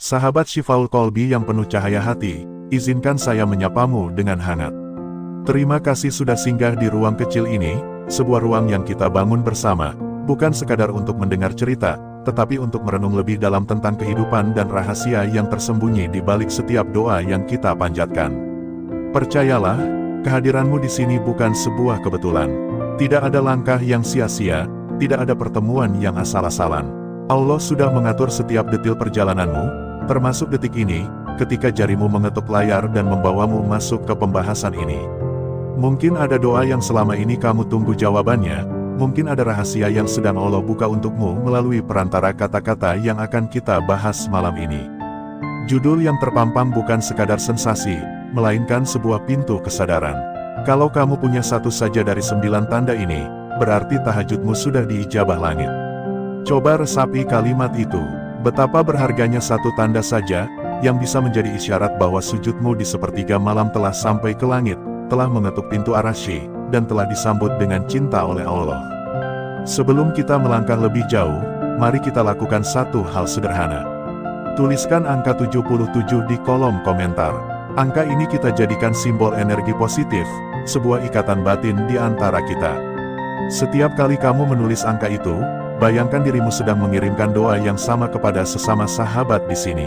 Sahabat Syifaul Qalbi yang penuh cahaya hati, izinkan saya menyapamu dengan hangat. Terima kasih sudah singgah di ruang kecil ini, sebuah ruang yang kita bangun bersama, bukan sekadar untuk mendengar cerita, tetapi untuk merenung lebih dalam tentang kehidupan dan rahasia yang tersembunyi di balik setiap doa yang kita panjatkan. Percayalah, kehadiranmu di sini bukan sebuah kebetulan. Tidak ada langkah yang sia-sia, tidak ada pertemuan yang asal-asalan. Allah sudah mengatur setiap detil perjalananmu, termasuk detik ini, ketika jarimu mengetuk layar dan membawamu masuk ke pembahasan ini. Mungkin ada doa yang selama ini kamu tunggu jawabannya, mungkin ada rahasia yang sedang Allah buka untukmu melalui perantara kata-kata yang akan kita bahas malam ini. Judul yang terpampang bukan sekadar sensasi, melainkan sebuah pintu kesadaran. Kalau kamu punya satu saja dari 9 tanda ini, berarti tahajudmu sudah diijabah langit. Coba resapi kalimat itu. Betapa berharganya satu tanda saja, yang bisa menjadi isyarat bahwa sujudmu di sepertiga malam telah sampai ke langit, telah mengetuk pintu Ar-Rasy, dan telah disambut dengan cinta oleh Allah. Sebelum kita melangkah lebih jauh, mari kita lakukan satu hal sederhana. Tuliskan angka 77 di kolom komentar. Angka ini kita jadikan simbol energi positif, sebuah ikatan batin di antara kita. Setiap kali kamu menulis angka itu, bayangkan dirimu sedang mengirimkan doa yang sama kepada sesama sahabat di sini.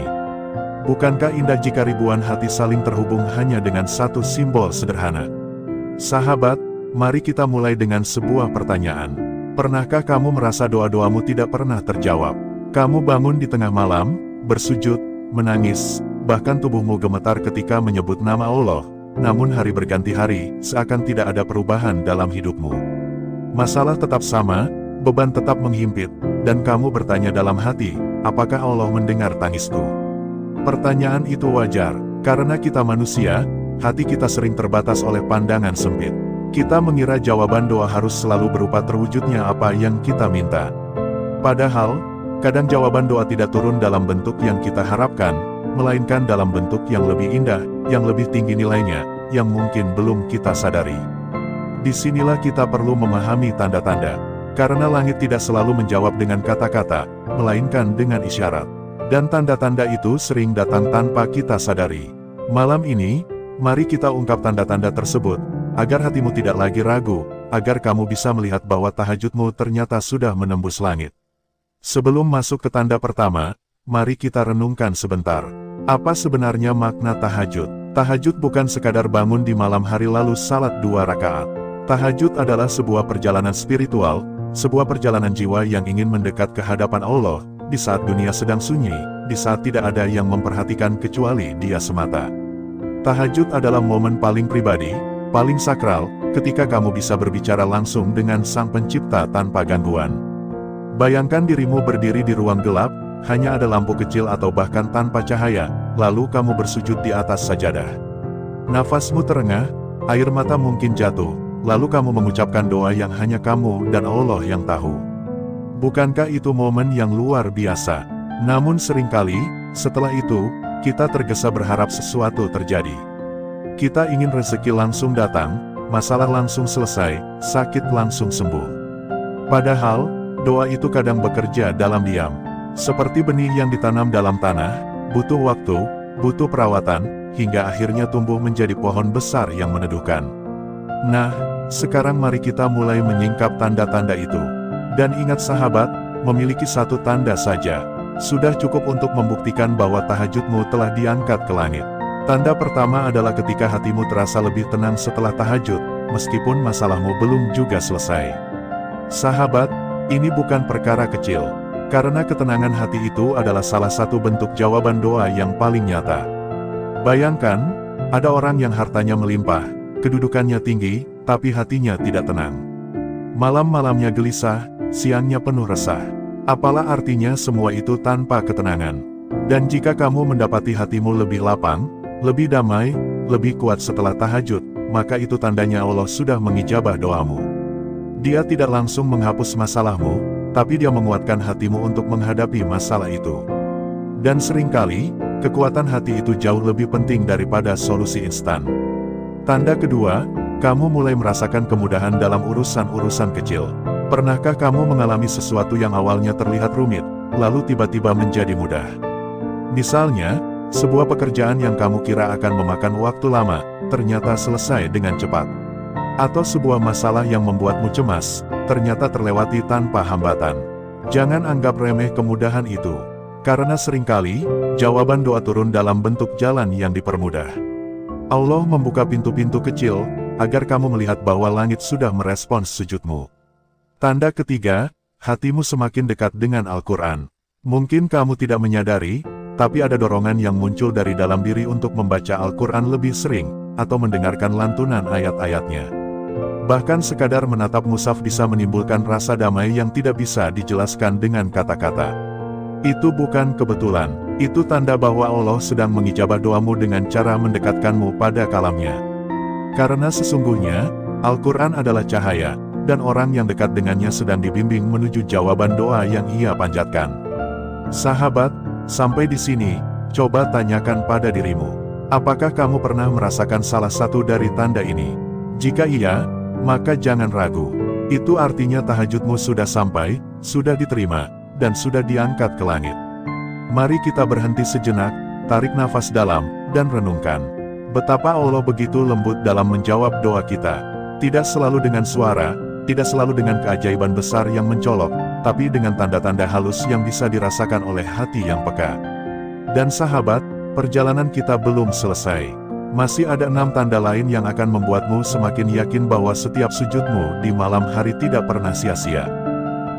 Bukankah indah jika ribuan hati saling terhubung hanya dengan satu simbol sederhana? Sahabat, mari kita mulai dengan sebuah pertanyaan. Pernahkah kamu merasa doa-doamu tidak pernah terjawab? Kamu bangun di tengah malam, bersujud, menangis, bahkan tubuhmu gemetar ketika menyebut nama Allah, namun hari berganti hari, seakan tidak ada perubahan dalam hidupmu. Masalah tetap sama, beban tetap menghimpit, dan kamu bertanya dalam hati, apakah Allah mendengar tangisku? Pertanyaan itu wajar, karena kita manusia, hati kita sering terbatas oleh pandangan sempit. Kita mengira jawaban doa harus selalu berupa terwujudnya apa yang kita minta. Padahal, kadang jawaban doa tidak turun dalam bentuk yang kita harapkan, melainkan dalam bentuk yang lebih indah, yang lebih tinggi nilainya, yang mungkin belum kita sadari. Disinilah kita perlu memahami tanda-tanda. Karena langit tidak selalu menjawab dengan kata-kata, melainkan dengan isyarat. Dan tanda-tanda itu sering datang tanpa kita sadari. Malam ini, mari kita ungkap tanda-tanda tersebut, agar hatimu tidak lagi ragu, agar kamu bisa melihat bahwa tahajudmu ternyata sudah menembus langit. Sebelum masuk ke tanda pertama, mari kita renungkan sebentar. Apa sebenarnya makna tahajud? Tahajud bukan sekadar bangun di malam hari lalu salat 2 rakaat. Tahajud adalah sebuah perjalanan spiritual, sebuah perjalanan jiwa yang ingin mendekat ke hadapan Allah, di saat dunia sedang sunyi, di saat tidak ada yang memperhatikan kecuali Dia semata. Tahajud adalah momen paling pribadi, paling sakral, ketika kamu bisa berbicara langsung dengan Sang Pencipta tanpa gangguan. Bayangkan dirimu berdiri di ruang gelap, hanya ada lampu kecil atau bahkan tanpa cahaya, lalu kamu bersujud di atas sajadah. Nafasmu terengah, air mata mungkin jatuh, lalu kamu mengucapkan doa yang hanya kamu dan Allah yang tahu. Bukankah itu momen yang luar biasa? Namun seringkali, setelah itu, kita tergesa berharap sesuatu terjadi. Kita ingin rezeki langsung datang, masalah langsung selesai, sakit langsung sembuh. Padahal, doa itu kadang bekerja dalam diam. Seperti benih yang ditanam dalam tanah, butuh waktu, butuh perawatan, hingga akhirnya tumbuh menjadi pohon besar yang meneduhkan. Nah, sekarang mari kita mulai menyingkap tanda-tanda itu. Dan ingat sahabat, memiliki satu tanda saja, sudah cukup untuk membuktikan bahwa tahajudmu telah diangkat ke langit. Tanda pertama adalah ketika hatimu terasa lebih tenang setelah tahajud, meskipun masalahmu belum juga selesai. Sahabat, ini bukan perkara kecil, karena ketenangan hati itu adalah salah satu bentuk jawaban doa yang paling nyata. Bayangkan, ada orang yang hartanya melimpah, kedudukannya tinggi, tapi hatinya tidak tenang. Malam-malamnya gelisah, siangnya penuh resah. Apalah artinya semua itu tanpa ketenangan? Dan jika kamu mendapati hatimu lebih lapang, lebih damai, lebih kuat setelah tahajud, maka itu tandanya Allah sudah mengijabah doamu. Dia tidak langsung menghapus masalahmu, tapi Dia menguatkan hatimu untuk menghadapi masalah itu. Dan seringkali, kekuatan hati itu jauh lebih penting daripada solusi instan. Tanda kedua, kamu mulai merasakan kemudahan dalam urusan-urusan kecil. Pernahkah kamu mengalami sesuatu yang awalnya terlihat rumit, lalu tiba-tiba menjadi mudah? Misalnya, sebuah pekerjaan yang kamu kira akan memakan waktu lama, ternyata selesai dengan cepat. Atau sebuah masalah yang membuatmu cemas, ternyata terlewati tanpa hambatan. Jangan anggap remeh kemudahan itu. Karena seringkali, jawaban doa turun dalam bentuk jalan yang dipermudah. Allah membuka pintu-pintu kecil, agar kamu melihat bahwa langit sudah merespons sujudmu. Tanda ketiga, hatimu semakin dekat dengan Al-Quran. Mungkin kamu tidak menyadari, tapi ada dorongan yang muncul dari dalam diri untuk membaca Al-Quran lebih sering, atau mendengarkan lantunan ayat-ayatnya. Bahkan sekadar menatap mushaf bisa menimbulkan rasa damai yang tidak bisa dijelaskan dengan kata-kata. Itu bukan kebetulan, itu tanda bahwa Allah sedang mengijabah doamu dengan cara mendekatkanmu pada kalamnya. Karena sesungguhnya, Al-Quran adalah cahaya, dan orang yang dekat dengannya sedang dibimbing menuju jawaban doa yang ia panjatkan. Sahabat, sampai di sini, coba tanyakan pada dirimu. Apakah kamu pernah merasakan salah satu dari tanda ini? Jika iya, maka jangan ragu. Itu artinya tahajudmu sudah sampai, sudah diterima, dan sudah diangkat ke langit. Mari kita berhenti sejenak, tarik nafas dalam, dan renungkan. Betapa Allah begitu lembut dalam menjawab doa kita. Tidak selalu dengan suara, tidak selalu dengan keajaiban besar yang mencolok, tapi dengan tanda-tanda halus yang bisa dirasakan oleh hati yang peka. Dan sahabat, perjalanan kita belum selesai. Masih ada 6 tanda lain yang akan membuatmu semakin yakin bahwa setiap sujudmu di malam hari tidak pernah sia-sia.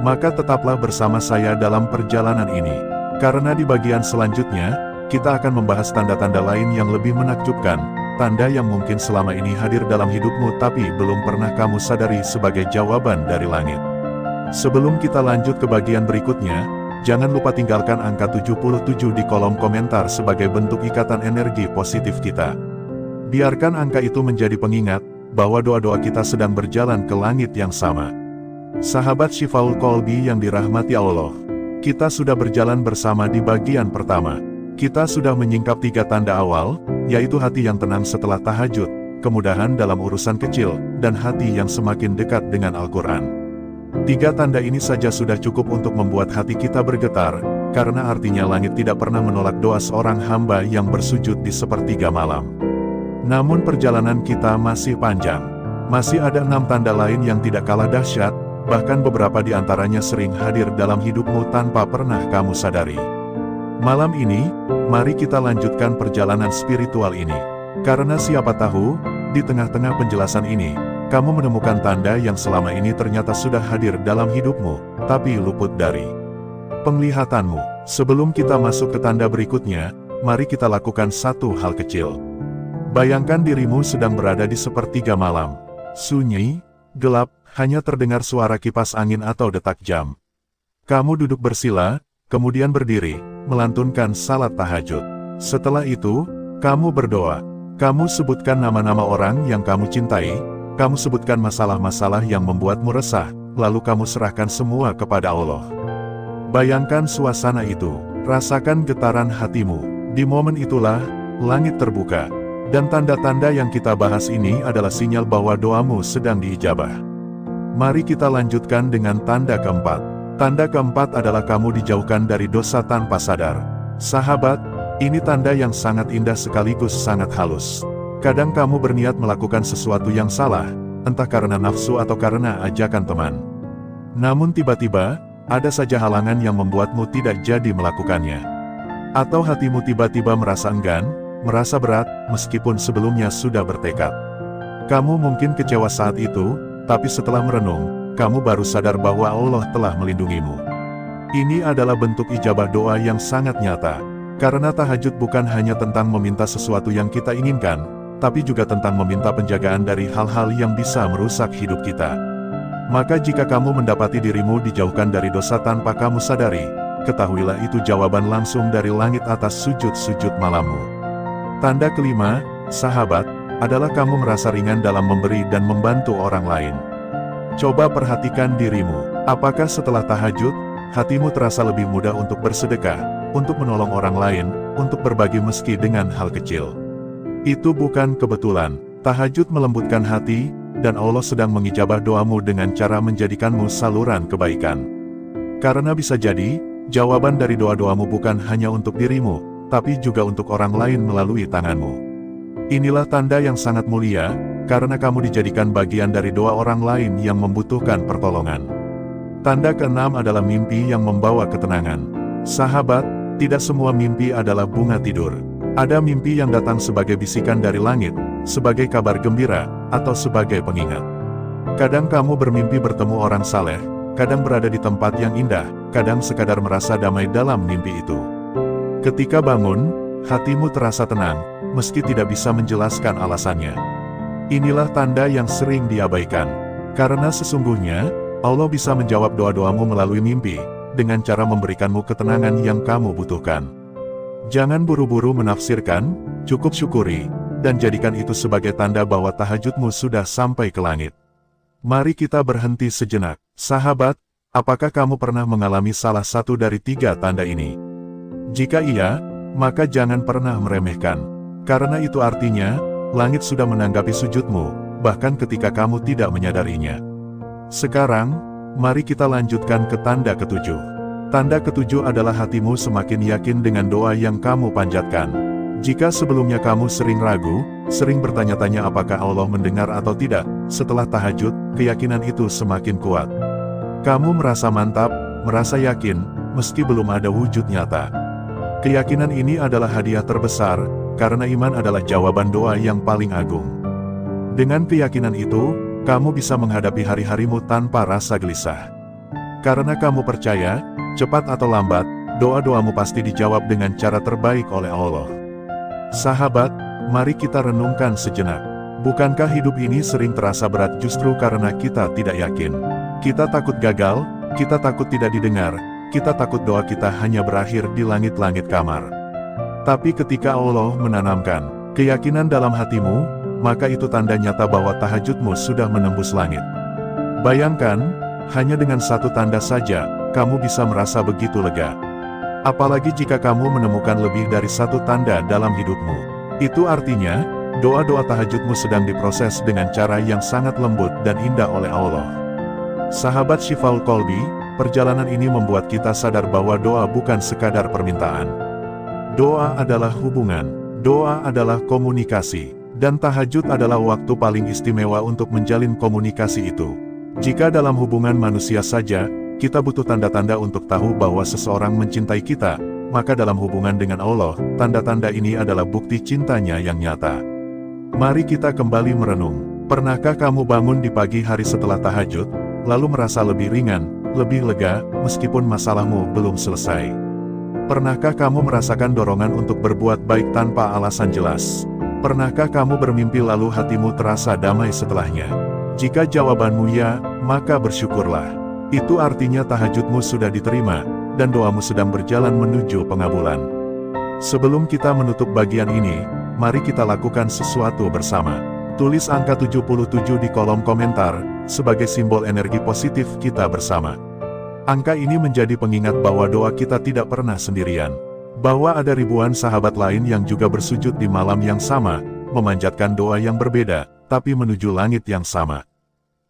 Maka tetaplah bersama saya dalam perjalanan ini. Karena di bagian selanjutnya, kita akan membahas tanda-tanda lain yang lebih menakjubkan, tanda yang mungkin selama ini hadir dalam hidupmu tapi belum pernah kamu sadari sebagai jawaban dari langit. Sebelum kita lanjut ke bagian berikutnya, jangan lupa tinggalkan angka 77 di kolom komentar sebagai bentuk ikatan energi positif kita. Biarkan angka itu menjadi pengingat, bahwa doa-doa kita sedang berjalan ke langit yang sama. Sahabat Syifaul Qalbi yang dirahmati Allah, kita sudah berjalan bersama di bagian pertama. Kita sudah menyingkap 3 tanda awal, yaitu hati yang tenang setelah tahajud, kemudahan dalam urusan kecil, dan hati yang semakin dekat dengan Al-Quran. 3 tanda ini saja sudah cukup untuk membuat hati kita bergetar, karena artinya langit tidak pernah menolak doa seorang hamba yang bersujud di sepertiga malam. Namun perjalanan kita masih panjang. Masih ada 6 tanda lain yang tidak kalah dahsyat, bahkan beberapa di antaranya sering hadir dalam hidupmu tanpa pernah kamu sadari. Malam ini, mari kita lanjutkan perjalanan spiritual ini. Karena siapa tahu, di tengah-tengah penjelasan ini, kamu menemukan tanda yang selama ini ternyata sudah hadir dalam hidupmu, tapi luput dari penglihatanmu. Sebelum kita masuk ke tanda berikutnya, mari kita lakukan satu hal kecil. Bayangkan dirimu sedang berada di sepertiga malam. Sunyi, gelap, hanya terdengar suara kipas angin atau detak jam. Kamu duduk bersila, kemudian berdiri, melantunkan salat tahajud. Setelah itu, kamu berdoa. Kamu sebutkan nama-nama orang yang kamu cintai, kamu sebutkan masalah-masalah yang membuatmu resah, lalu kamu serahkan semua kepada Allah. Bayangkan suasana itu, rasakan getaran hatimu. Di momen itulah, langit terbuka. Dan tanda-tanda yang kita bahas ini adalah sinyal bahwa doamu sedang diijabah. Mari kita lanjutkan dengan tanda keempat. Tanda keempat adalah kamu dijauhkan dari dosa tanpa sadar. Sahabat, ini tanda yang sangat indah sekaligus sangat halus. Kadang kamu berniat melakukan sesuatu yang salah, entah karena nafsu atau karena ajakan teman. Namun tiba-tiba, ada saja halangan yang membuatmu tidak jadi melakukannya. Atau hatimu tiba-tiba merasa enggan, merasa berat, meskipun sebelumnya sudah bertekad. Kamu mungkin kecewa saat itu, tapi setelah merenung, kamu baru sadar bahwa Allah telah melindungimu. Ini adalah bentuk ijabah doa yang sangat nyata. Karena tahajud bukan hanya tentang meminta sesuatu yang kita inginkan, tapi juga tentang meminta penjagaan dari hal-hal yang bisa merusak hidup kita. Maka jika kamu mendapati dirimu dijauhkan dari dosa tanpa kamu sadari, ketahuilah itu jawaban langsung dari langit atas sujud-sujud malammu. Tanda kelima, sahabat, adalah kamu merasa ringan dalam memberi dan membantu orang lain. Coba perhatikan dirimu. Apakah setelah tahajud, hatimu terasa lebih mudah untuk bersedekah, untuk menolong orang lain, untuk berbagi meski dengan hal kecil? Itu bukan kebetulan. Tahajud melembutkan hati, dan Allah sedang mengijabah doamu dengan cara menjadikanmu saluran kebaikan. Karena bisa jadi, jawaban dari doa-doamu bukan hanya untuk dirimu, tapi juga untuk orang lain melalui tanganmu. Inilah tanda yang sangat mulia, karena kamu dijadikan bagian dari doa orang lain yang membutuhkan pertolongan. Tanda keenam adalah mimpi yang membawa ketenangan. Sahabat, tidak semua mimpi adalah bunga tidur. Ada mimpi yang datang sebagai bisikan dari langit, sebagai kabar gembira, atau sebagai pengingat. Kadang kamu bermimpi bertemu orang saleh, kadang berada di tempat yang indah, kadang sekadar merasa damai dalam mimpi itu. Ketika bangun, hatimu terasa tenang, meski tidak bisa menjelaskan alasannya. Inilah tanda yang sering diabaikan. Karena sesungguhnya, Allah bisa menjawab doa-doamu melalui mimpi, dengan cara memberikanmu ketenangan yang kamu butuhkan. Jangan buru-buru menafsirkan, cukup syukuri, dan jadikan itu sebagai tanda bahwa tahajudmu sudah sampai ke langit. Mari kita berhenti sejenak. Sahabat, apakah kamu pernah mengalami salah satu dari 3 tanda ini? Jika iya, maka jangan pernah meremehkan. Karena itu artinya, langit sudah menanggapi sujudmu, bahkan ketika kamu tidak menyadarinya. Sekarang, mari kita lanjutkan ke tanda ketujuh. Tanda ketujuh adalah hatimu semakin yakin dengan doa yang kamu panjatkan. Jika sebelumnya kamu sering ragu, sering bertanya-tanya apakah Allah mendengar atau tidak, setelah tahajud, keyakinan itu semakin kuat. Kamu merasa mantap, merasa yakin, meski belum ada wujud nyata. Keyakinan ini adalah hadiah terbesar, karena iman adalah jawaban doa yang paling agung. Dengan keyakinan itu, kamu bisa menghadapi hari-harimu tanpa rasa gelisah. Karena kamu percaya, cepat atau lambat, doa-doamu pasti dijawab dengan cara terbaik oleh Allah. Sahabat, mari kita renungkan sejenak. Bukankah hidup ini sering terasa berat justru karena kita tidak yakin? Kita takut gagal, kita takut tidak didengar, kita takut doa kita hanya berakhir di langit-langit kamar. Tapi ketika Allah menanamkan keyakinan dalam hatimu, maka itu tanda nyata bahwa tahajudmu sudah menembus langit. Bayangkan, hanya dengan satu tanda saja, kamu bisa merasa begitu lega. Apalagi jika kamu menemukan lebih dari satu tanda dalam hidupmu. Itu artinya, doa-doa tahajudmu sedang diproses dengan cara yang sangat lembut dan indah oleh Allah. Sahabat Syifaul Qalbi, perjalanan ini membuat kita sadar bahwa doa bukan sekadar permintaan. Doa adalah hubungan, doa adalah komunikasi, dan tahajud adalah waktu paling istimewa untuk menjalin komunikasi itu. Jika dalam hubungan manusia saja, kita butuh tanda-tanda untuk tahu bahwa seseorang mencintai kita, maka dalam hubungan dengan Allah, tanda-tanda ini adalah bukti cintanya yang nyata. Mari kita kembali merenung. Pernahkah kamu bangun di pagi hari setelah tahajud, lalu merasa lebih ringan, lebih lega, meskipun masalahmu belum selesai? Pernahkah kamu merasakan dorongan untuk berbuat baik tanpa alasan jelas? Pernahkah kamu bermimpi lalu hatimu terasa damai setelahnya? Jika jawabanmu ya, maka bersyukurlah. Itu artinya tahajudmu sudah diterima, dan doamu sedang berjalan menuju pengabulan. Sebelum kita menutup bagian ini, mari kita lakukan sesuatu bersama. Tulis angka 77 di kolom komentar, sebagai simbol energi positif kita bersama. Angka ini menjadi pengingat bahwa doa kita tidak pernah sendirian. Bahwa ada ribuan sahabat lain yang juga bersujud di malam yang sama, memanjatkan doa yang berbeda, tapi menuju langit yang sama.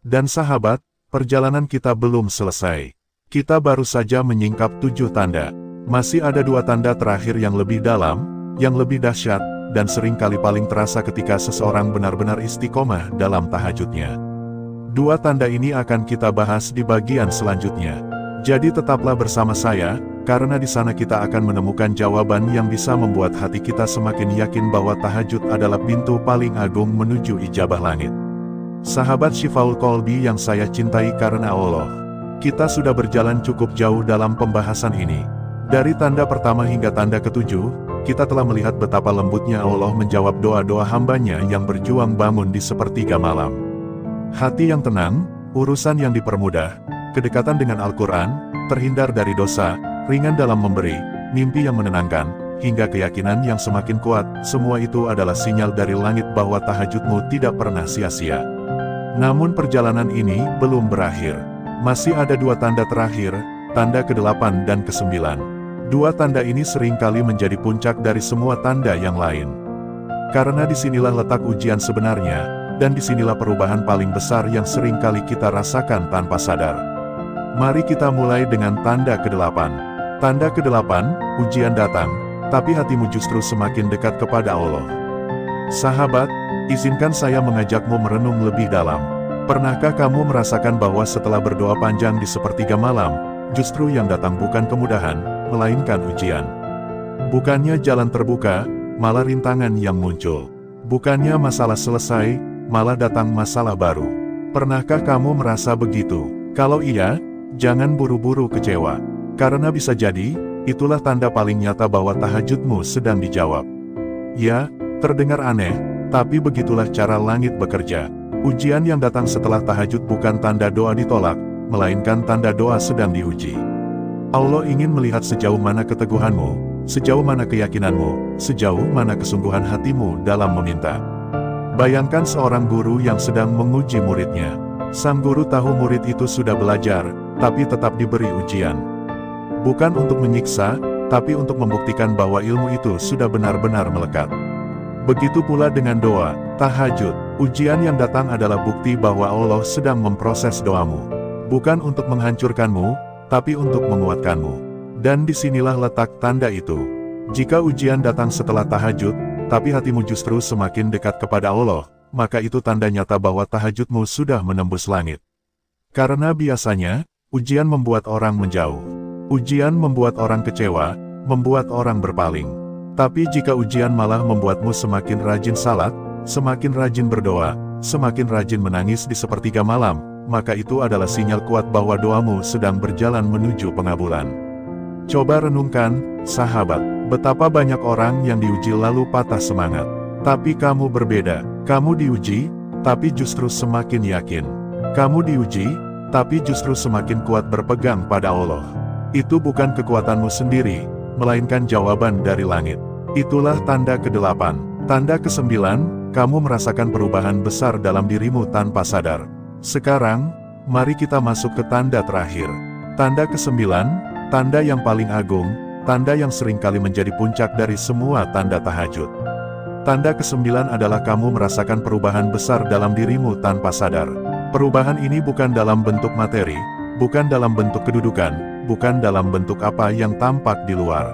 Dan sahabat, perjalanan kita belum selesai. Kita baru saja menyingkap 7 tanda. Masih ada 2 tanda terakhir yang lebih dalam, yang lebih dahsyat, dan seringkali paling terasa ketika seseorang benar-benar istiqomah dalam tahajudnya. 2 tanda ini akan kita bahas di bagian selanjutnya. Jadi tetaplah bersama saya, karena di sana kita akan menemukan jawaban yang bisa membuat hati kita semakin yakin bahwa tahajud adalah pintu paling agung menuju ijabah langit. Sahabat Syifaul Qalbi yang saya cintai karena Allah, kita sudah berjalan cukup jauh dalam pembahasan ini. Dari tanda pertama hingga tanda ketujuh, kita telah melihat betapa lembutnya Allah menjawab doa-doa hambanya yang berjuang bangun di sepertiga malam. Hati yang tenang, urusan yang dipermudah, kedekatan dengan Al-Quran, terhindar dari dosa, ringan dalam memberi, mimpi yang menenangkan, hingga keyakinan yang semakin kuat, semua itu adalah sinyal dari langit bahwa tahajudmu tidak pernah sia-sia. Namun perjalanan ini belum berakhir. Masih ada 2 tanda terakhir, tanda ke-8 dan ke-9. 2 tanda ini seringkali menjadi puncak dari semua tanda yang lain. Karena disinilah letak ujian sebenarnya, dan disinilah perubahan paling besar yang seringkali kita rasakan tanpa sadar. Mari kita mulai dengan tanda ke-8. Tanda ke-8, ujian datang. tapi hatimu justru semakin dekat kepada Allah. Sahabat, izinkan saya mengajakmu merenung lebih dalam. Pernahkah kamu merasakan bahwa setelah berdoa panjang di sepertiga malam, justru yang datang bukan kemudahan, melainkan ujian? Bukannya jalan terbuka, malah rintangan yang muncul. Bukannya masalah selesai, malah datang masalah baru. Pernahkah kamu merasa begitu? Kalau iya, jangan buru-buru kecewa. Karena bisa jadi, itulah tanda paling nyata bahwa tahajudmu sedang dijawab. Ya, terdengar aneh, tapi begitulah cara langit bekerja. Ujian yang datang setelah tahajud bukan tanda doa ditolak, melainkan tanda doa sedang diuji. Allah ingin melihat sejauh mana keteguhanmu, sejauh mana keyakinanmu, sejauh mana kesungguhan hatimu dalam meminta. Bayangkan seorang guru yang sedang menguji muridnya. Sang guru tahu murid itu sudah belajar, tapi tetap diberi ujian. Bukan untuk menyiksa, tapi untuk membuktikan bahwa ilmu itu sudah benar-benar melekat. Begitu pula dengan doa, tahajud. Ujian yang datang adalah bukti bahwa Allah sedang memproses doamu. Bukan untuk menghancurkanmu, tapi untuk menguatkanmu. Dan disinilah letak tanda itu. Jika ujian datang setelah tahajud, tapi hatimu justru semakin dekat kepada Allah, maka itu tanda nyata bahwa tahajudmu sudah menembus langit. Karena biasanya, ujian membuat orang menjauh. Ujian membuat orang kecewa, membuat orang berpaling. Tapi jika ujian malah membuatmu semakin rajin salat, semakin rajin berdoa, semakin rajin menangis di sepertiga malam, maka itu adalah sinyal kuat bahwa doamu sedang berjalan menuju pengabulan. Coba renungkan, sahabat, betapa banyak orang yang diuji lalu patah semangat. Tapi kamu berbeda, kamu diuji, tapi justru semakin yakin. Kamu diuji, tapi justru semakin kuat berpegang pada Allah. Itu bukan kekuatanmu sendiri, melainkan jawaban dari langit. Itulah tanda ke-8. Tanda ke-9, kamu merasakan perubahan besar dalam dirimu tanpa sadar. Sekarang, mari kita masuk ke tanda terakhir. Tanda ke-9, tanda yang paling agung, tanda yang seringkali menjadi puncak dari semua tanda tahajud. Tanda ke-9 adalah kamu merasakan perubahan besar dalam dirimu tanpa sadar. Perubahan ini bukan dalam bentuk materi, bukan dalam bentuk kedudukan, bukan dalam bentuk apa yang tampak di luar.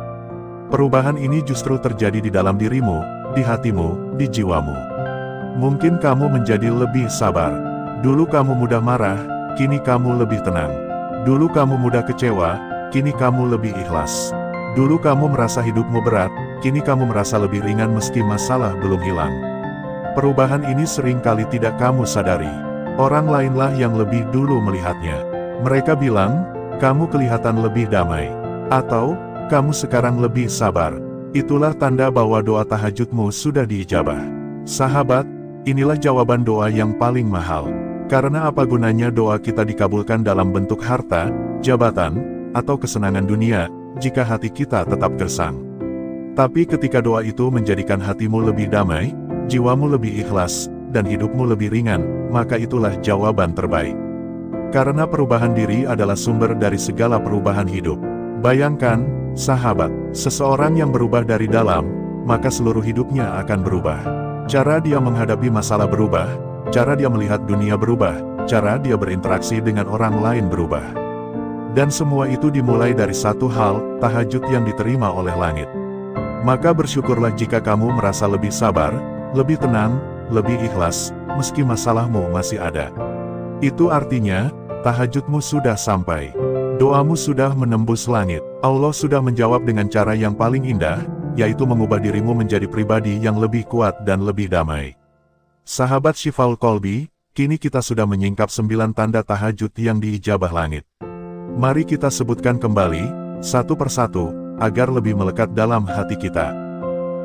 Perubahan ini justru terjadi di dalam dirimu, di hatimu, di jiwamu. Mungkin kamu menjadi lebih sabar. Dulu kamu mudah marah, kini kamu lebih tenang. Dulu kamu mudah kecewa, kini kamu lebih ikhlas. Dulu kamu merasa hidupmu berat, kini kamu merasa lebih ringan meski masalah belum hilang. Perubahan ini seringkali tidak kamu sadari. Orang lainlah yang lebih dulu melihatnya. Mereka bilang, kamu kelihatan lebih damai. Atau, kamu sekarang lebih sabar. Itulah tanda bahwa doa tahajudmu sudah diijabah. Sahabat, inilah jawaban doa yang paling mahal. Karena apa gunanya doa kita dikabulkan dalam bentuk harta, jabatan, atau kesenangan dunia, jika hati kita tetap gersang. Tapi ketika doa itu menjadikan hatimu lebih damai, jiwamu lebih ikhlas, dan hidupmu lebih ringan, maka itulah jawaban terbaik. Karena perubahan diri adalah sumber dari segala perubahan hidup. Bayangkan, sahabat, seseorang yang berubah dari dalam, maka seluruh hidupnya akan berubah. Cara dia menghadapi masalah berubah, cara dia melihat dunia berubah, cara dia berinteraksi dengan orang lain berubah. Dan semua itu dimulai dari satu hal, tahajud yang diterima oleh langit. Maka bersyukurlah jika kamu merasa lebih sabar, lebih tenang, lebih ikhlas, meski masalahmu masih ada. Itu artinya, tahajudmu sudah sampai. Doamu sudah menembus langit. Allah sudah menjawab dengan cara yang paling indah, yaitu mengubah dirimu menjadi pribadi yang lebih kuat dan lebih damai. Sahabat Syifaul Qalbi, kini kita sudah menyingkap 9 tanda tahajud yang diijabah langit. Mari kita sebutkan kembali, satu persatu, agar lebih melekat dalam hati kita.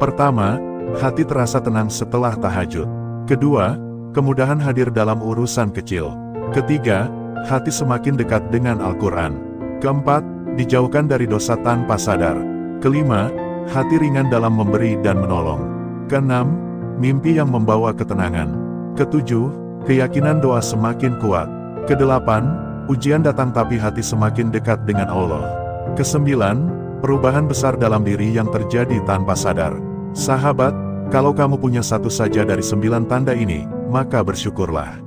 Pertama, hati terasa tenang setelah tahajud. Kedua, kemudahan hadir dalam urusan kecil. Ketiga, hati semakin dekat dengan Al-Quran. Keempat, dijauhkan dari dosa tanpa sadar. Kelima, hati ringan dalam memberi dan menolong. Keenam, mimpi yang membawa ketenangan. Ketujuh, keyakinan doa semakin kuat. Kedelapan, ujian datang tapi hati semakin dekat dengan Allah. Kesembilan, perubahan besar dalam diri yang terjadi tanpa sadar. Sahabat, kalau kamu punya satu saja dari 9 tanda ini, maka bersyukurlah.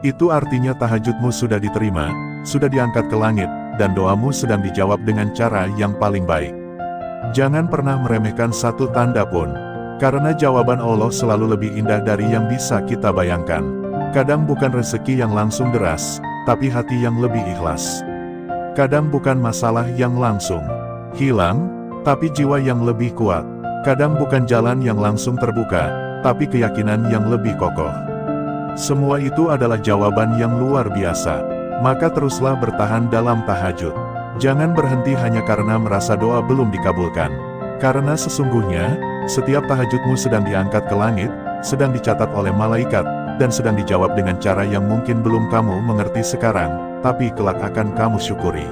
Itu artinya tahajudmu sudah diterima, sudah diangkat ke langit, dan doamu sedang dijawab dengan cara yang paling baik. Jangan pernah meremehkan satu tanda pun. Karena jawaban Allah selalu lebih indah dari yang bisa kita bayangkan. Kadang bukan rezeki yang langsung deras, tapi hati yang lebih ikhlas. Kadang bukan masalah yang langsung hilang, tapi jiwa yang lebih kuat. Kadang bukan jalan yang langsung terbuka, tapi keyakinan yang lebih kokoh. Semua itu adalah jawaban yang luar biasa. Maka teruslah bertahan dalam tahajud. Jangan berhenti hanya karena merasa doa belum dikabulkan. Karena sesungguhnya, setiap tahajudmu sedang diangkat ke langit, sedang dicatat oleh malaikat, dan sedang dijawab dengan cara yang mungkin belum kamu mengerti sekarang, tapi kelak akan kamu syukuri.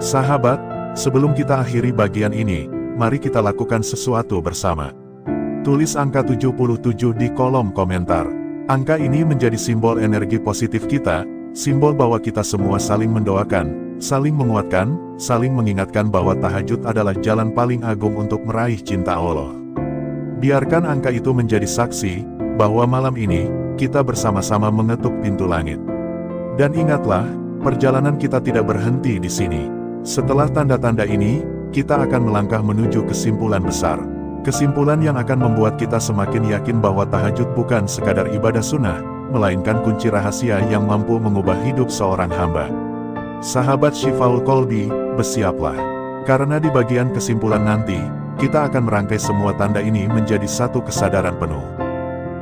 Sahabat, sebelum kita akhiri bagian ini, mari kita lakukan sesuatu bersama. Tulis angka 77 di kolom komentar. Angka ini menjadi simbol energi positif kita, simbol bahwa kita semua saling mendoakan, saling menguatkan, saling mengingatkan bahwa tahajud adalah jalan paling agung untuk meraih cinta Allah. Biarkan angka itu menjadi saksi, bahwa malam ini, kita bersama-sama mengetuk pintu langit. Dan ingatlah, perjalanan kita tidak berhenti di sini. Setelah tanda-tanda ini, kita akan melangkah menuju kesimpulan besar. Kesimpulan yang akan membuat kita semakin yakin bahwa tahajud bukan sekadar ibadah sunnah, melainkan kunci rahasia yang mampu mengubah hidup seorang hamba. Sahabat Syifaul Qalbi, bersiaplah. Karena di bagian kesimpulan nanti, kita akan merangkai semua tanda ini menjadi satu kesadaran penuh.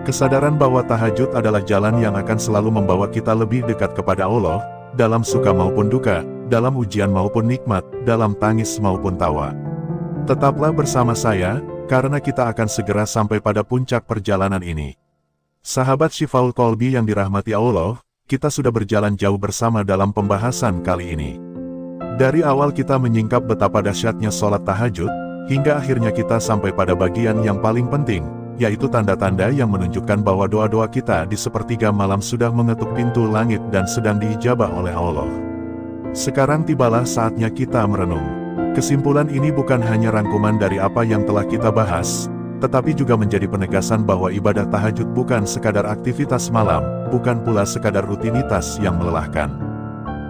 Kesadaran bahwa tahajud adalah jalan yang akan selalu membawa kita lebih dekat kepada Allah, dalam suka maupun duka, dalam ujian maupun nikmat, dalam tangis maupun tawa. Tetaplah bersama saya, karena kita akan segera sampai pada puncak perjalanan ini. Sahabat Syifaul Qalbi yang dirahmati Allah, kita sudah berjalan jauh bersama dalam pembahasan kali ini. Dari awal kita menyingkap betapa dahsyatnya sholat tahajud, hingga akhirnya kita sampai pada bagian yang paling penting, yaitu tanda-tanda yang menunjukkan bahwa doa-doa kita di sepertiga malam sudah mengetuk pintu langit dan sedang diijabah oleh Allah. Sekarang tibalah saatnya kita merenung. Kesimpulan ini bukan hanya rangkuman dari apa yang telah kita bahas, tetapi juga menjadi penegasan bahwa ibadah tahajud bukan sekadar aktivitas malam, bukan pula sekadar rutinitas yang melelahkan.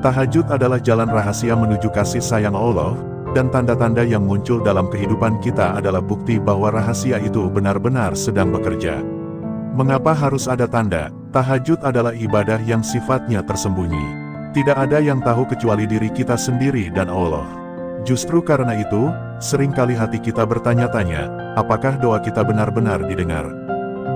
Tahajud adalah jalan rahasia menuju kasih sayang Allah, dan tanda-tanda yang muncul dalam kehidupan kita adalah bukti bahwa rahasia itu benar-benar sedang bekerja. Mengapa harus ada tanda? Tahajud adalah ibadah yang sifatnya tersembunyi. Tidak ada yang tahu kecuali diri kita sendiri dan Allah. Justru karena itu, seringkali hati kita bertanya-tanya, apakah doa kita benar-benar didengar?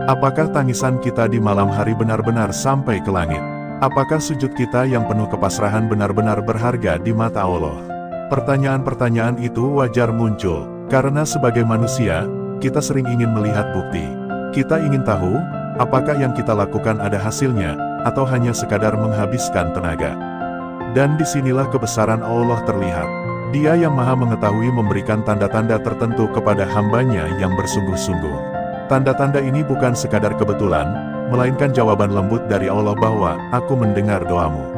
Apakah tangisan kita di malam hari benar-benar sampai ke langit? Apakah sujud kita yang penuh kepasrahan benar-benar berharga di mata Allah? Pertanyaan-pertanyaan itu wajar muncul, karena sebagai manusia, kita sering ingin melihat bukti. Kita ingin tahu, apakah yang kita lakukan ada hasilnya, atau hanya sekadar menghabiskan tenaga. Dan disinilah kebesaran Allah terlihat. Dia yang maha mengetahui memberikan tanda-tanda tertentu kepada hambanya yang bersungguh-sungguh. Tanda-tanda ini bukan sekadar kebetulan, melainkan jawaban lembut dari Allah bahwa, aku mendengar doamu.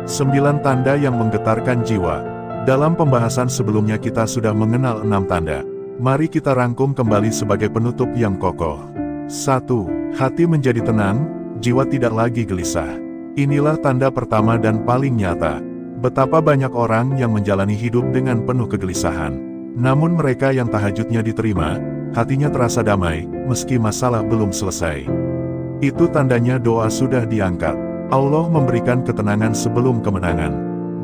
9 tanda yang menggetarkan jiwa. Dalam pembahasan sebelumnya kita sudah mengenal 6 tanda. Mari kita rangkum kembali sebagai penutup yang kokoh. 1. Hati menjadi tenang, jiwa tidak lagi gelisah. Inilah tanda pertama dan paling nyata. Betapa banyak orang yang menjalani hidup dengan penuh kegelisahan. Namun mereka yang tahajudnya diterima, hatinya terasa damai, meski masalah belum selesai. Itu tandanya doa sudah diangkat. Allah memberikan ketenangan sebelum kemenangan.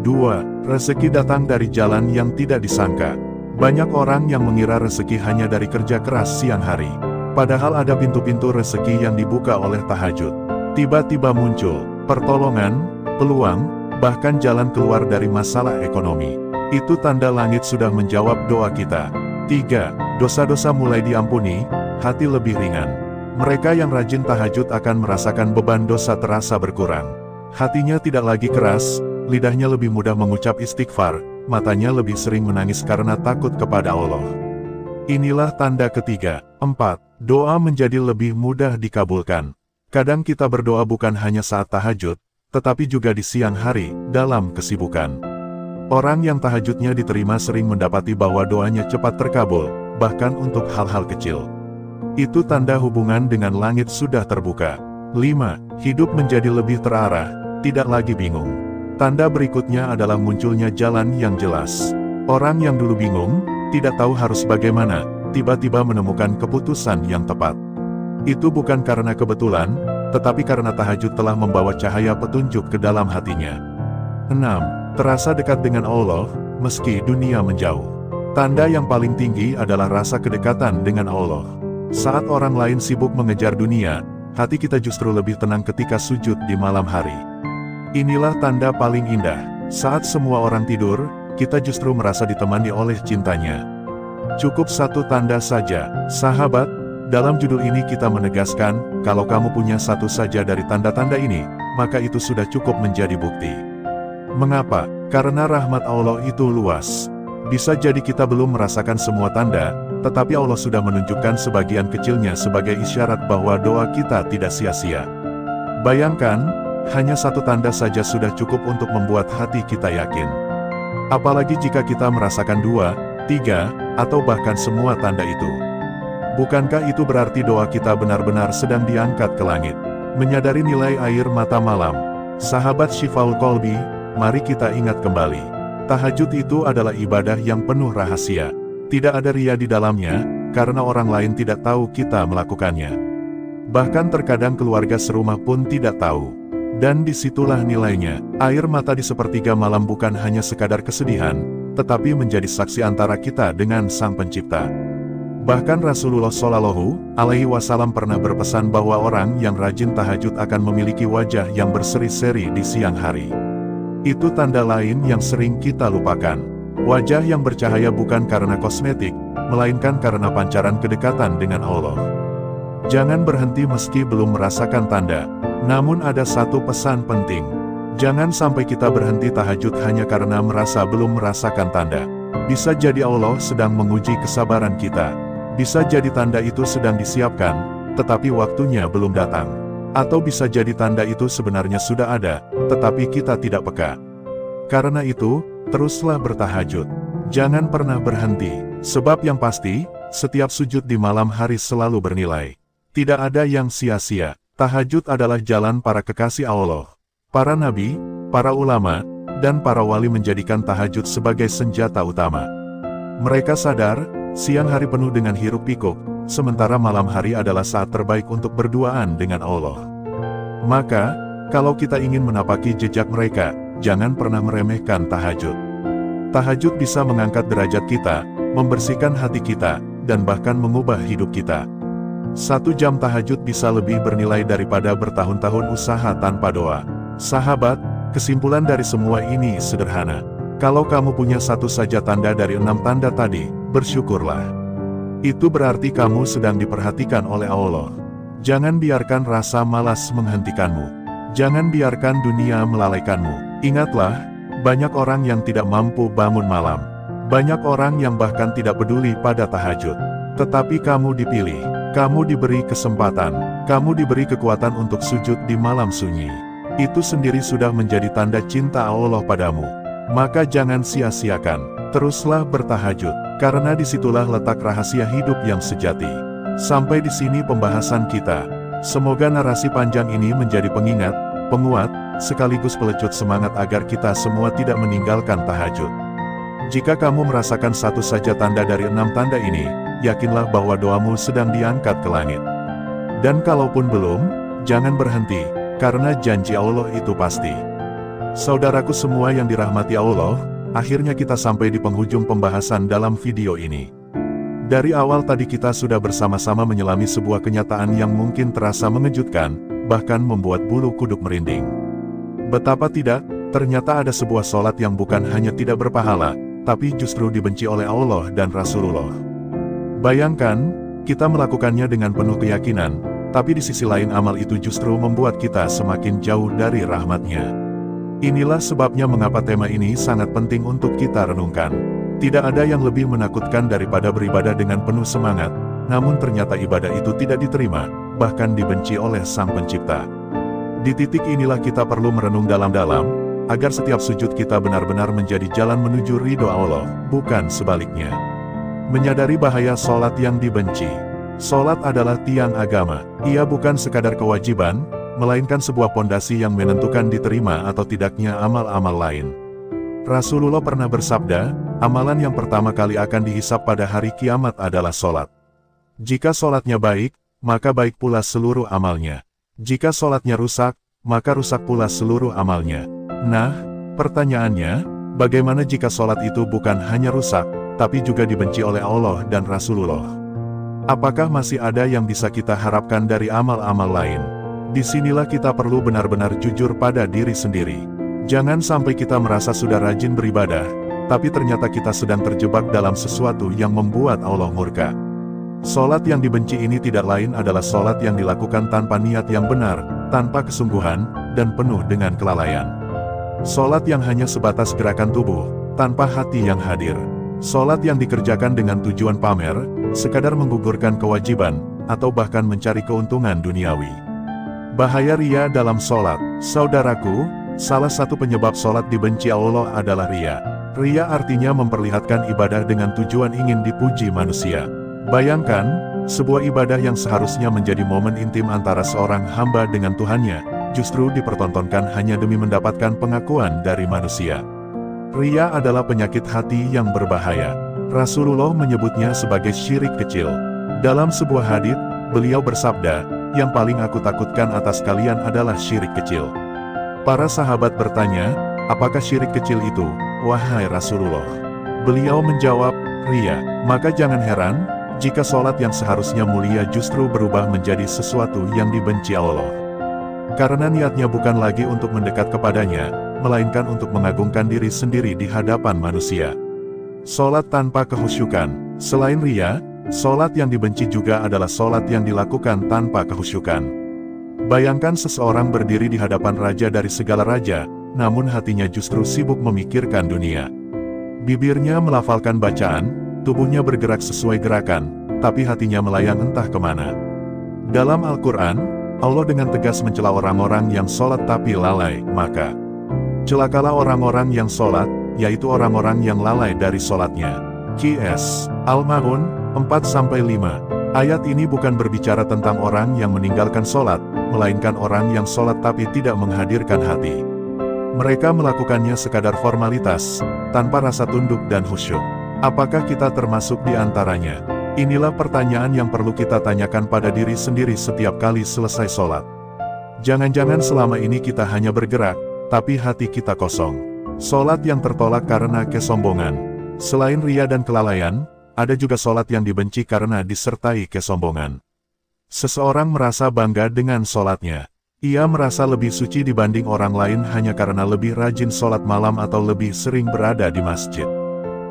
2. Rezeki datang dari jalan yang tidak disangka. Banyak orang yang mengira rezeki hanya dari kerja keras siang hari. Padahal ada pintu-pintu rezeki yang dibuka oleh tahajud. Tiba-tiba muncul pertolongan, peluang, bahkan jalan keluar dari masalah ekonomi. Itu tanda langit sudah menjawab doa kita. 3. Dosa-dosa mulai diampuni, hati lebih ringan. Mereka yang rajin tahajud akan merasakan beban dosa terasa berkurang. Hatinya tidak lagi keras, lidahnya lebih mudah mengucap istighfar, matanya lebih sering menangis karena takut kepada Allah. Inilah tanda ketiga. 4. Doa menjadi lebih mudah dikabulkan. Kadang kita berdoa bukan hanya saat tahajud, tetapi juga di siang hari, dalam kesibukan. Orang yang tahajudnya diterima sering mendapati bahwa doanya cepat terkabul, bahkan untuk hal-hal kecil. Itu tanda hubungan dengan langit sudah terbuka. 5. Hidup menjadi lebih terarah, tidak lagi bingung. Tanda berikutnya adalah munculnya jalan yang jelas. Orang yang dulu bingung, tidak tahu harus bagaimana, tiba-tiba menemukan keputusan yang tepat. Itu bukan karena kebetulan, tetapi karena tahajud telah membawa cahaya petunjuk ke dalam hatinya. 6. Terasa dekat dengan Allah, meski dunia menjauh. Tanda yang paling tinggi adalah rasa kedekatan dengan Allah. Saat orang lain sibuk mengejar dunia, hati kita justru lebih tenang ketika sujud di malam hari. Inilah tanda paling indah. Saat semua orang tidur, kita justru merasa ditemani oleh cintanya. Cukup satu tanda saja, sahabat. Dalam judul ini kita menegaskan, kalau kamu punya satu saja dari tanda-tanda ini, maka itu sudah cukup menjadi bukti. Mengapa? Karena rahmat Allah itu luas. Bisa jadi kita belum merasakan semua tanda, tetapi Allah sudah menunjukkan sebagian kecilnya sebagai isyarat bahwa doa kita tidak sia-sia. Bayangkan, hanya satu tanda saja sudah cukup untuk membuat hati kita yakin. Apalagi jika kita merasakan 2, 3, atau bahkan semua tanda itu. Bukankah itu berarti doa kita benar-benar sedang diangkat ke langit? Menyadari nilai air mata malam, sahabat Syifaul Qalbi, mari kita ingat kembali. Tahajud itu adalah ibadah yang penuh rahasia. Tidak ada ria di dalamnya, karena orang lain tidak tahu kita melakukannya. Bahkan terkadang keluarga serumah pun tidak tahu. Dan disitulah nilainya. Air mata di sepertiga malam bukan hanya sekadar kesedihan, tetapi menjadi saksi antara kita dengan Sang Pencipta. Bahkan Rasulullah Shallallahu Alaihi Wasallam pernah berpesan bahwa orang yang rajin tahajud akan memiliki wajah yang berseri-seri di siang hari. Itu tanda lain yang sering kita lupakan. Wajah yang bercahaya bukan karena kosmetik, melainkan karena pancaran kedekatan dengan Allah. Jangan berhenti meski belum merasakan tanda. Namun ada satu pesan penting. Jangan sampai kita berhenti tahajud hanya karena merasa belum merasakan tanda. Bisa jadi Allah sedang menguji kesabaran kita. Bisa jadi tanda itu sedang disiapkan, tetapi waktunya belum datang. Atau bisa jadi tanda itu sebenarnya sudah ada, tetapi kita tidak peka. Karena itu, teruslah bertahajud. Jangan pernah berhenti, sebab yang pasti, setiap sujud di malam hari selalu bernilai. Tidak ada yang sia-sia. Tahajud adalah jalan para kekasih Allah. Para nabi, para ulama, dan para wali menjadikan tahajud sebagai senjata utama. Mereka sadar, siang hari penuh dengan hiruk-pikuk, sementara malam hari adalah saat terbaik untuk berduaan dengan Allah. Maka, kalau kita ingin menapaki jejak mereka, jangan pernah meremehkan tahajud. Tahajud bisa mengangkat derajat kita, membersihkan hati kita, dan bahkan mengubah hidup kita. 1 jam tahajud bisa lebih bernilai daripada bertahun-tahun usaha tanpa doa. Sahabat, kesimpulan dari semua ini sederhana. Kalau kamu punya satu saja tanda dari 6 tanda tadi, bersyukurlah. Itu berarti kamu sedang diperhatikan oleh Allah. Jangan biarkan rasa malas menghentikanmu. Jangan biarkan dunia melalaikanmu. Ingatlah, banyak orang yang tidak mampu bangun malam. Banyak orang yang bahkan tidak peduli pada tahajud. Tetapi kamu dipilih, kamu diberi kesempatan, kamu diberi kekuatan untuk sujud di malam sunyi. Itu sendiri sudah menjadi tanda cinta Allah padamu. Maka jangan sia-siakan, teruslah bertahajud, karena disitulah letak rahasia hidup yang sejati. Sampai di sini pembahasan kita. Semoga narasi panjang ini menjadi pengingat, penguat, sekaligus pelecut semangat agar kita semua tidak meninggalkan tahajud. Jika kamu merasakan satu saja tanda dari 6 tanda ini, yakinlah bahwa doamu sedang diangkat ke langit. Dan kalaupun belum, jangan berhenti, karena janji Allah itu pasti. Saudaraku semua yang dirahmati Allah, akhirnya kita sampai di penghujung pembahasan dalam video ini. Dari awal tadi kita sudah bersama-sama menyelami sebuah kenyataan yang mungkin terasa mengejutkan, bahkan membuat bulu kuduk merinding. Betapa tidak, ternyata ada sebuah sholat yang bukan hanya tidak berpahala, tapi justru dibenci oleh Allah dan Rasulullah. Bayangkan, kita melakukannya dengan penuh keyakinan, tapi di sisi lain amal itu justru membuat kita semakin jauh dari rahmatnya. Inilah sebabnya mengapa tema ini sangat penting untuk kita renungkan. Tidak ada yang lebih menakutkan daripada beribadah dengan penuh semangat, namun ternyata ibadah itu tidak diterima, bahkan dibenci oleh Sang Pencipta. Di titik inilah kita perlu merenung dalam-dalam, agar setiap sujud kita benar-benar menjadi jalan menuju ridho Allah, bukan sebaliknya. Menyadari bahaya sholat yang dibenci. Sholat adalah tiang agama. Ia bukan sekadar kewajiban, melainkan sebuah pondasi yang menentukan diterima atau tidaknya amal-amal lain. Rasulullah pernah bersabda, amalan yang pertama kali akan dihisap pada hari kiamat adalah sholat. Jika sholatnya baik, maka baik pula seluruh amalnya. Jika sholatnya rusak, maka rusak pula seluruh amalnya. Nah, pertanyaannya, bagaimana jika sholat itu bukan hanya rusak, tapi juga dibenci oleh Allah dan Rasulullah? Apakah masih ada yang bisa kita harapkan dari amal-amal lain? Disinilah kita perlu benar-benar jujur pada diri sendiri. Jangan sampai kita merasa sudah rajin beribadah, tapi ternyata kita sedang terjebak dalam sesuatu yang membuat Allah murka. Sholat yang dibenci ini tidak lain adalah sholat yang dilakukan tanpa niat yang benar, tanpa kesungguhan, dan penuh dengan kelalaian. Sholat yang hanya sebatas gerakan tubuh, tanpa hati yang hadir. Sholat yang dikerjakan dengan tujuan pamer, sekadar menggugurkan kewajiban, atau bahkan mencari keuntungan duniawi. Bahaya riya dalam sholat. Saudaraku, salah satu penyebab sholat dibenci Allah adalah riya. Riya artinya memperlihatkan ibadah dengan tujuan ingin dipuji manusia. Bayangkan, sebuah ibadah yang seharusnya menjadi momen intim antara seorang hamba dengan Tuhannya, justru dipertontonkan hanya demi mendapatkan pengakuan dari manusia. Riya adalah penyakit hati yang berbahaya. Rasulullah menyebutnya sebagai syirik kecil. Dalam sebuah hadits, beliau bersabda, yang paling aku takutkan atas kalian adalah syirik kecil. Para sahabat bertanya, apakah syirik kecil itu, wahai Rasulullah? Beliau menjawab, riya. Maka jangan heran, jika sholat yang seharusnya mulia justru berubah menjadi sesuatu yang dibenci Allah. Karena niatnya bukan lagi untuk mendekat kepadanya, melainkan untuk mengagungkan diri sendiri di hadapan manusia. Sholat tanpa kehusyukan. Selain riya, sholat yang dibenci juga adalah sholat yang dilakukan tanpa kehusyukan. Bayangkan seseorang berdiri di hadapan raja dari segala raja, namun hatinya justru sibuk memikirkan dunia. Bibirnya melafalkan bacaan, tubuhnya bergerak sesuai gerakan, tapi hatinya melayang entah kemana. Dalam Al-Quran, Allah dengan tegas mencela orang-orang yang sholat tapi lalai, maka celakalah orang-orang yang sholat, yaitu orang-orang yang lalai dari sholatnya. Qs. Al-Ma'un 4-5. Ayat ini bukan berbicara tentang orang yang meninggalkan sholat, melainkan orang yang sholat tapi tidak menghadirkan hati. Mereka melakukannya sekadar formalitas, tanpa rasa tunduk dan khusyuk. Apakah kita termasuk di antaranya? Inilah pertanyaan yang perlu kita tanyakan pada diri sendiri setiap kali selesai sholat. Jangan-jangan selama ini kita hanya bergerak, tapi hati kita kosong. Sholat yang tertolak karena kesombongan. Selain riya dan kelalaian, ada juga sholat yang dibenci karena disertai kesombongan. Seseorang merasa bangga dengan sholatnya. Ia merasa lebih suci dibanding orang lain hanya karena lebih rajin sholat malam atau lebih sering berada di masjid.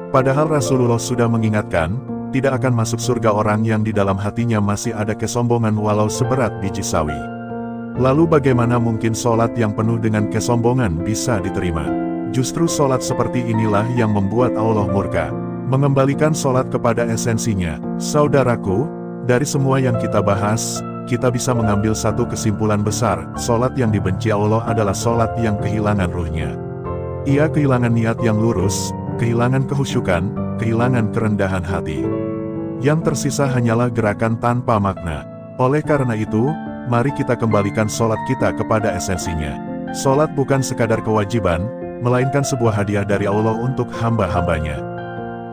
Padahal Rasulullah sudah mengingatkan, tidak akan masuk surga orang yang di dalam hatinya masih ada kesombongan walau seberat biji sawi. Lalu bagaimana mungkin sholat yang penuh dengan kesombongan bisa diterima? Justru sholat seperti inilah yang membuat Allah murka. Mengembalikan sholat kepada esensinya. Saudaraku, dari semua yang kita bahas, kita bisa mengambil satu kesimpulan besar, sholat yang dibenci Allah adalah sholat yang kehilangan ruhnya. Ia kehilangan niat yang lurus, kehilangan kehusyukan, kehilangan kerendahan hati. Yang tersisa hanyalah gerakan tanpa makna. Oleh karena itu, mari kita kembalikan sholat kita kepada esensinya. Sholat bukan sekadar kewajiban, melainkan sebuah hadiah dari Allah untuk hamba-hambanya.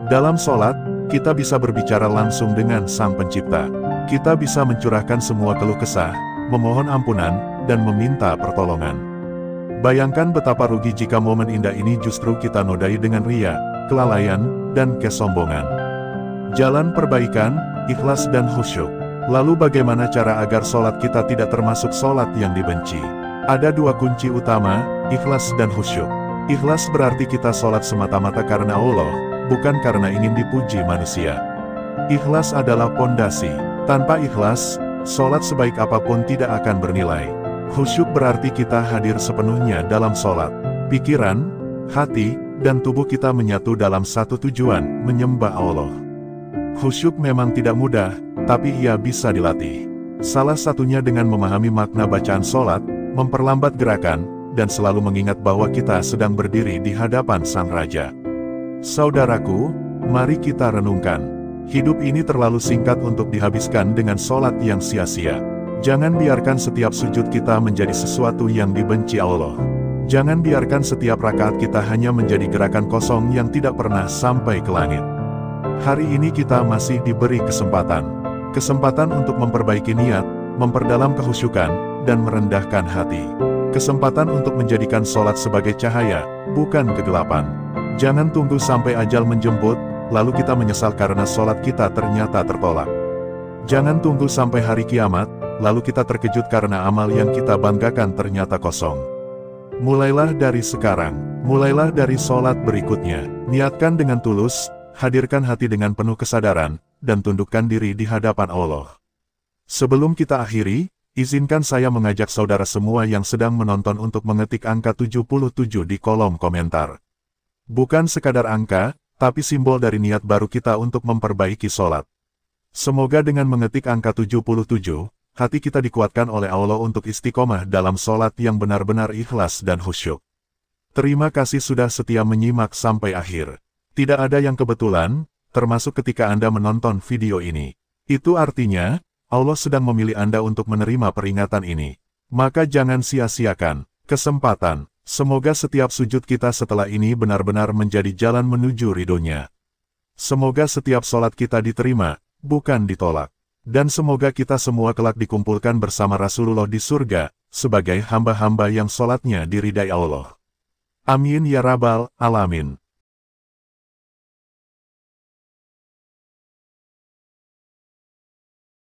Dalam sholat, kita bisa berbicara langsung dengan Sang Pencipta. Kita bisa mencurahkan semua keluh kesah, memohon ampunan, dan meminta pertolongan. Bayangkan betapa rugi jika momen indah ini justru kita nodai dengan riya, kelalaian, dan kesombongan. Jalan perbaikan, ikhlas dan khusyuk. Lalu bagaimana cara agar sholat kita tidak termasuk sholat yang dibenci? Ada dua kunci utama, ikhlas dan khusyuk. Ikhlas berarti kita sholat semata-mata karena Allah, bukan karena ingin dipuji manusia. Ikhlas adalah pondasi. Tanpa ikhlas, sholat sebaik apapun tidak akan bernilai. Khusyuk berarti kita hadir sepenuhnya dalam sholat. Pikiran, hati, dan tubuh kita menyatu dalam satu tujuan, menyembah Allah. Khusyuk memang tidak mudah, tapi ia bisa dilatih. Salah satunya dengan memahami makna bacaan sholat, memperlambat gerakan, dan selalu mengingat bahwa kita sedang berdiri di hadapan Sang Raja. Saudaraku, mari kita renungkan. Hidup ini terlalu singkat untuk dihabiskan dengan sholat yang sia-sia. Jangan biarkan setiap sujud kita menjadi sesuatu yang dibenci Allah. Jangan biarkan setiap rakaat kita hanya menjadi gerakan kosong yang tidak pernah sampai ke langit. Hari ini kita masih diberi kesempatan. Kesempatan untuk memperbaiki niat, memperdalam kehusyukan, dan merendahkan hati. Kesempatan untuk menjadikan sholat sebagai cahaya, bukan kegelapan. Jangan tunggu sampai ajal menjemput, lalu kita menyesal karena sholat kita ternyata tertolak. Jangan tunggu sampai hari kiamat, lalu kita terkejut karena amal yang kita banggakan ternyata kosong. Mulailah dari sekarang, mulailah dari sholat berikutnya. Niatkan dengan tulus, hadirkan hati dengan penuh kesadaran, dan tundukkan diri di hadapan Allah. Sebelum kita akhiri, izinkan saya mengajak saudara semua yang sedang menonton untuk mengetik angka 77 di kolom komentar. Bukan sekadar angka, tapi simbol dari niat baru kita untuk memperbaiki sholat. Semoga dengan mengetik angka 77, hati kita dikuatkan oleh Allah untuk istiqomah dalam sholat yang benar-benar ikhlas dan khusyuk. Terima kasih sudah setia menyimak sampai akhir. Tidak ada yang kebetulan, termasuk ketika Anda menonton video ini. Itu artinya, Allah sedang memilih Anda untuk menerima peringatan ini. Maka jangan sia-siakan kesempatan. Semoga setiap sujud kita setelah ini benar-benar menjadi jalan menuju ridhonya. Semoga setiap sholat kita diterima, bukan ditolak. Dan semoga kita semua kelak dikumpulkan bersama Rasulullah di surga, sebagai hamba-hamba yang sholatnya diridai Allah. Amin ya Rabbal Alamin.